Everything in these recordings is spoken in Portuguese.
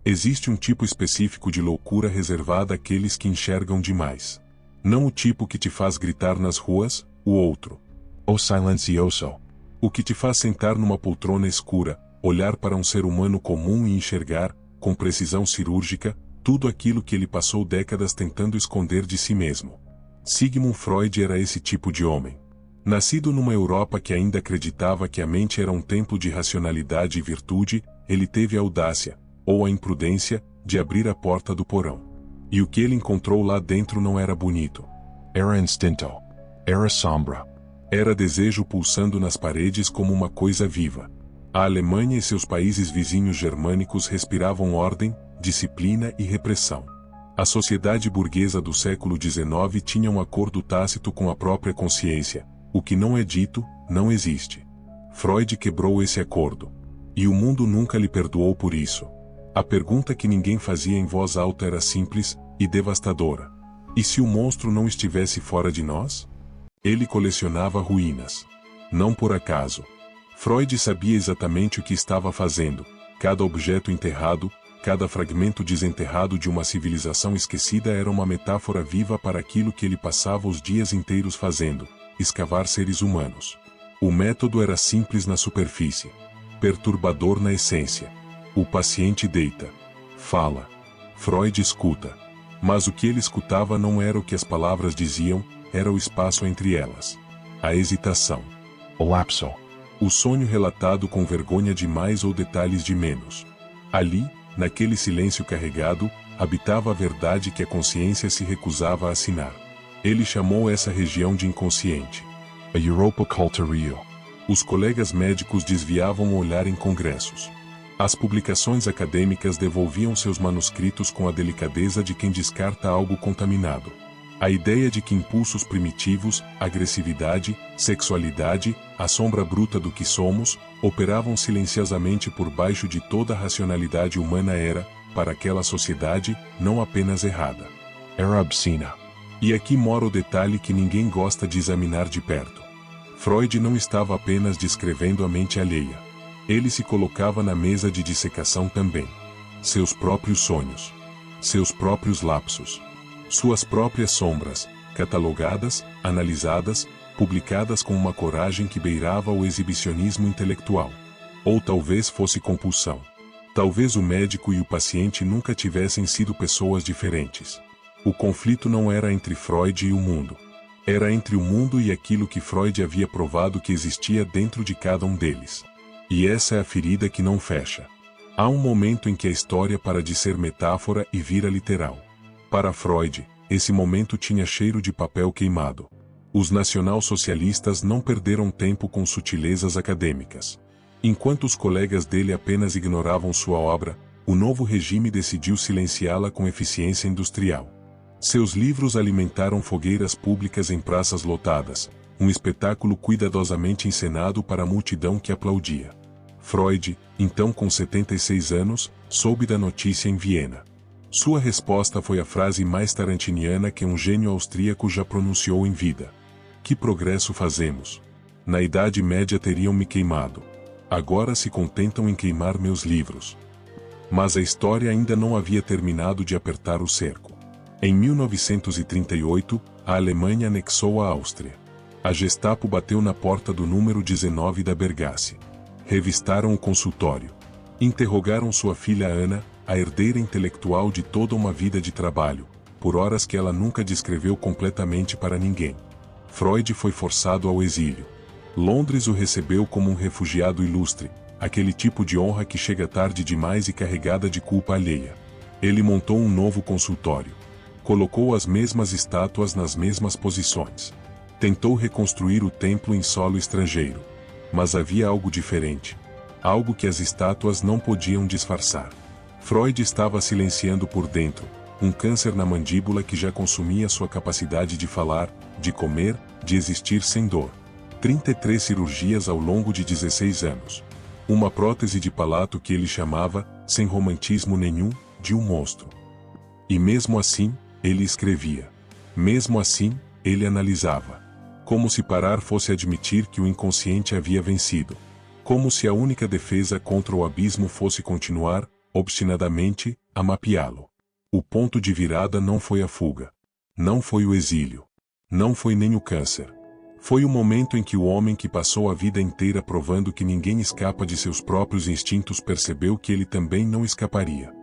Existe um tipo específico de loucura reservada àqueles que enxergam demais. Não o tipo que te faz gritar nas ruas, o outro. O silencioso. O que te faz sentar numa poltrona escura, olhar para um ser humano comum e enxergar, com precisão cirúrgica, tudo aquilo que ele passou décadas tentando esconder de si mesmo. Sigmund Freud era esse tipo de homem. Nascido numa Europa que ainda acreditava que a mente era um templo de racionalidade e virtude, ele teve a audácia, ou a imprudência, de abrir a porta do porão. E o que ele encontrou lá dentro não era bonito. Era instinto. Era sombra. Era desejo pulsando nas paredes como uma coisa viva. A Alemanha e seus países vizinhos germânicos respiravam ordem, disciplina e repressão. A sociedade burguesa do século XIX tinha um acordo tácito com a própria consciência. O que não é dito, não existe. Freud quebrou esse acordo. E o mundo nunca lhe perdoou por isso. A pergunta que ninguém fazia em voz alta era simples e devastadora. E se o monstro não estivesse fora de nós? Ele colecionava ruínas. Não por acaso. Freud sabia exatamente o que estava fazendo. Cada objeto enterrado, cada fragmento desenterrado de uma civilização esquecida era uma metáfora viva para aquilo que ele passava os dias inteiros fazendo: escavar seres humanos. O método era simples na superfície, perturbador na essência. O paciente deita, fala. Freud escuta. Mas o que ele escutava não era o que as palavras diziam, era o espaço entre elas. A hesitação. O lapso. O sonho relatado com vergonha de mais ou detalhes de menos. Ali, naquele silêncio carregado, habitava a verdade que a consciência se recusava a assinar. Ele chamou essa região de inconsciente. A Europa Cultural. Os colegas médicos desviavam o olhar em congressos. As publicações acadêmicas devolviam seus manuscritos com a delicadeza de quem descarta algo contaminado. A ideia de que impulsos primitivos, agressividade, sexualidade, a sombra bruta do que somos, operavam silenciosamente por baixo de toda a racionalidade humana era, para aquela sociedade, não apenas errada. Era obscena. E aqui mora o detalhe que ninguém gosta de examinar de perto. Freud não estava apenas descrevendo a mente alheia. Ele se colocava na mesa de dissecação também. Seus próprios sonhos. Seus próprios lapsos. Suas próprias sombras, catalogadas, analisadas, publicadas com uma coragem que beirava o exibicionismo intelectual. Ou talvez fosse compulsão. Talvez o médico e o paciente nunca tivessem sido pessoas diferentes. O conflito não era entre Freud e o mundo. Era entre o mundo e aquilo que Freud havia provado que existia dentro de cada um deles. E essa é a ferida que não fecha. Há um momento em que a história para de ser metáfora e vira literal. Para Freud, esse momento tinha cheiro de papel queimado. Os nacional-socialistas não perderam tempo com sutilezas acadêmicas. Enquanto os colegas dele apenas ignoravam sua obra, o novo regime decidiu silenciá-la com eficiência industrial. Seus livros alimentaram fogueiras públicas em praças lotadas, um espetáculo cuidadosamente encenado para a multidão que aplaudia. Freud, então com 76 anos, soube da notícia em Viena. Sua resposta foi a frase mais tarantiniana que um gênio austríaco já pronunciou em vida. Que progresso fazemos? Na Idade Média teriam me queimado. Agora se contentam em queimar meus livros. Mas a história ainda não havia terminado de apertar o cerco. Em 1938, a Alemanha anexou a Áustria. A Gestapo bateu na porta do número 19 da Bergasse. Revistaram o consultório. Interrogaram sua filha Ana, a herdeira intelectual de toda uma vida de trabalho, por horas que ela nunca descreveu completamente para ninguém. Freud foi forçado ao exílio. Londres o recebeu como um refugiado ilustre, aquele tipo de honra que chega tarde demais e carregada de culpa alheia. Ele montou um novo consultório. Colocou as mesmas estátuas nas mesmas posições. Tentou reconstruir o templo em solo estrangeiro. Mas havia algo diferente. Algo que as estátuas não podiam disfarçar. Freud estava silenciando por dentro, um câncer na mandíbula que já consumia sua capacidade de falar, de comer, de existir sem dor. 33 cirurgias ao longo de 16 anos. Uma prótese de palato que ele chamava, sem romantismo nenhum, de um monstro. E mesmo assim, ele escrevia. Mesmo assim, ele analisava. Como se parar fosse admitir que o inconsciente havia vencido. Como se a única defesa contra o abismo fosse continuar, obstinadamente, a mapeá-lo. O ponto de virada não foi a fuga. Não foi o exílio. Não foi nem o câncer. Foi o momento em que o homem que passou a vida inteira provando que ninguém escapa de seus próprios instintos percebeu que ele também não escaparia.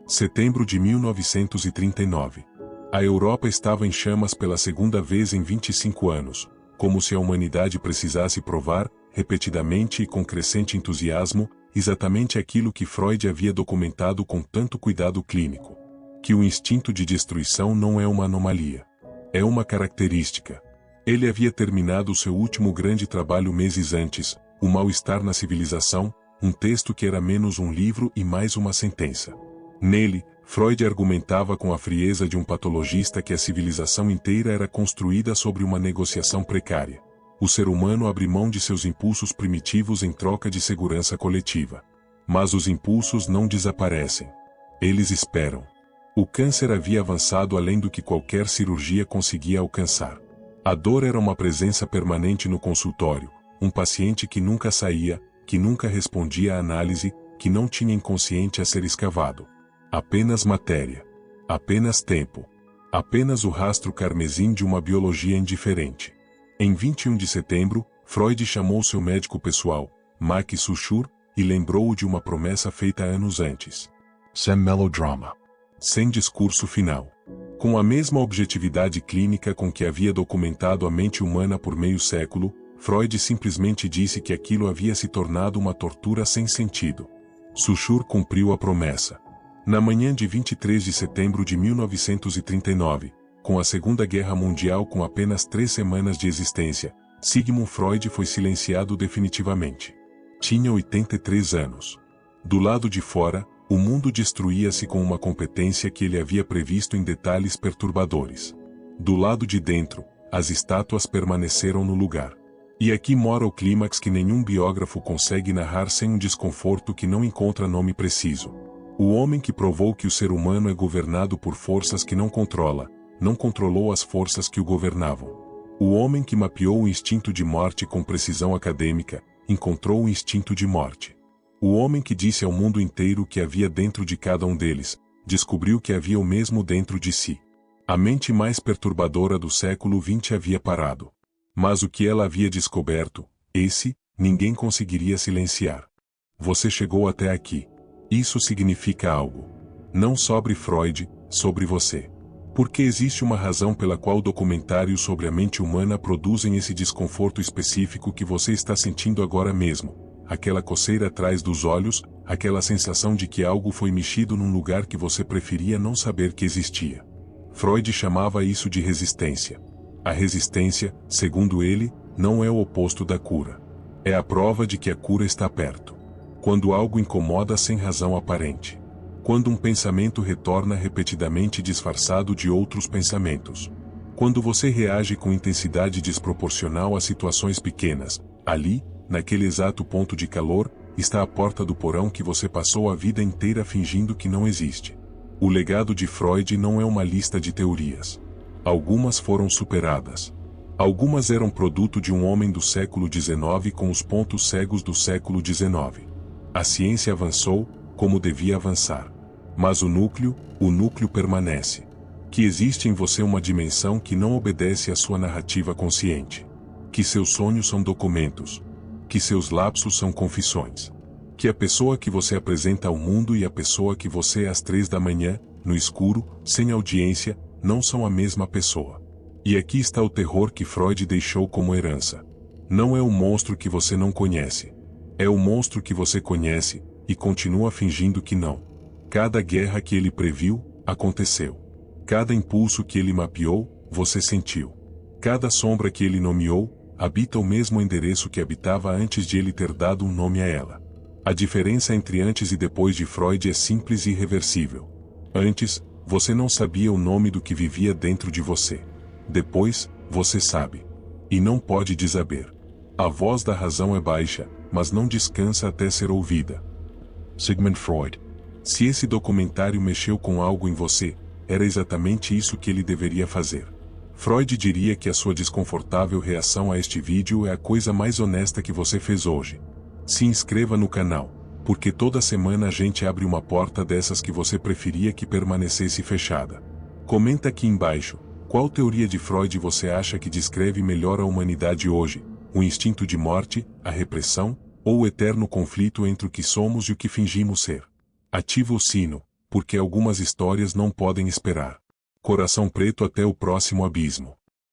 Setembro de 1939. A Europa estava em chamas pela segunda vez em 25 anos, como se a humanidade precisasse provar, repetidamente e com crescente entusiasmo, exatamente aquilo que Freud havia documentado com tanto cuidado clínico: que o instinto de destruição não é uma anomalia. É uma característica. Ele havia terminado o seu último grande trabalho meses antes, O Mal-Estar na Civilização, um texto que era menos um livro e mais uma sentença. Nele, Freud argumentava com a frieza de um patologista que a civilização inteira era construída sobre uma negociação precária. O ser humano abre mão de seus impulsos primitivos em troca de segurança coletiva. Mas os impulsos não desaparecem. Eles esperam. O câncer havia avançado além do que qualquer cirurgia conseguia alcançar. A dor era uma presença permanente no consultório, um paciente que nunca saía, que nunca respondia à análise, que não tinha inconsciente a ser escavado. Apenas matéria. Apenas tempo. Apenas o rastro carmesim de uma biologia indiferente. Em 21 de setembro, Freud chamou seu médico pessoal, Max Suchur, e lembrou-o de uma promessa feita anos antes. Sem melodrama. Sem discurso final. Com a mesma objetividade clínica com que havia documentado a mente humana por meio século, Freud simplesmente disse que aquilo havia se tornado uma tortura sem sentido. Suchur cumpriu a promessa. Na manhã de 23 de setembro de 1939, com a Segunda Guerra Mundial com apenas 3 semanas de existência, Sigmund Freud foi silenciado definitivamente. Tinha 83 anos. Do lado de fora, o mundo destruía-se com uma competência que ele havia previsto em detalhes perturbadores. Do lado de dentro, as estátuas permaneceram no lugar. E aqui mora o clímax que nenhum biógrafo consegue narrar sem um desconforto que não encontra nome preciso. O homem que provou que o ser humano é governado por forças que não controla, não controlou as forças que o governavam. O homem que mapeou o instinto de morte com precisão acadêmica, encontrou o instinto de morte. O homem que disse ao mundo inteiro o que havia dentro de cada um deles, descobriu que havia o mesmo dentro de si. A mente mais perturbadora do século XX havia parado. Mas o que ela havia descoberto, ninguém conseguiria silenciar. Você chegou até aqui. Isso significa algo. Não sobre Freud, sobre você. Porque existe uma razão pela qual documentários sobre a mente humana produzem esse desconforto específico que você está sentindo agora mesmo. Aquela coceira atrás dos olhos, aquela sensação de que algo foi mexido num lugar que você preferia não saber que existia. Freud chamava isso de resistência. A resistência, segundo ele, não é o oposto da cura. É a prova de que a cura está perto. Quando algo incomoda sem razão aparente. Quando um pensamento retorna repetidamente disfarçado de outros pensamentos. Quando você reage com intensidade desproporcional a situações pequenas, ali, naquele exato ponto de calor, está a porta do porão que você passou a vida inteira fingindo que não existe. O legado de Freud não é uma lista de teorias. Algumas foram superadas. Algumas eram produto de um homem do século XIX com os pontos cegos do século XIX. A ciência avançou, como devia avançar. Mas o núcleo permanece. Que existe em você uma dimensão que não obedece à sua narrativa consciente. Que seus sonhos são documentos. Que seus lapsos são confissões. Que a pessoa que você apresenta ao mundo e a pessoa que você é às 3 da manhã, no escuro, sem audiência, não são a mesma pessoa. E aqui está o terror que Freud deixou como herança. Não é o monstro que você não conhece. É o monstro que você conhece, e continua fingindo que não. Cada guerra que ele previu, aconteceu. Cada impulso que ele mapeou, você sentiu. Cada sombra que ele nomeou, habita o mesmo endereço que habitava antes de ele ter dado um nome a ela. A diferença entre antes e depois de Freud é simples e irreversível. Antes, você não sabia o nome do que vivia dentro de você. Depois, você sabe. E não pode desaber. A voz da razão é baixa, mas não descansa até ser ouvida. Sigmund Freud. Se esse documentário mexeu com algo em você, era exatamente isso que ele deveria fazer. Freud diria que a sua desconfortável reação a este vídeo é a coisa mais honesta que você fez hoje. Se inscreva no canal. Porque toda semana a gente abre uma porta dessas que você preferia que permanecesse fechada. Comenta aqui embaixo, qual teoria de Freud você acha que descreve melhor a humanidade hoje? O instinto de morte, a repressão, ou o eterno conflito entre o que somos e o que fingimos ser? Ativa o sino, porque algumas histórias não podem esperar. Coração Preto, até o próximo abismo.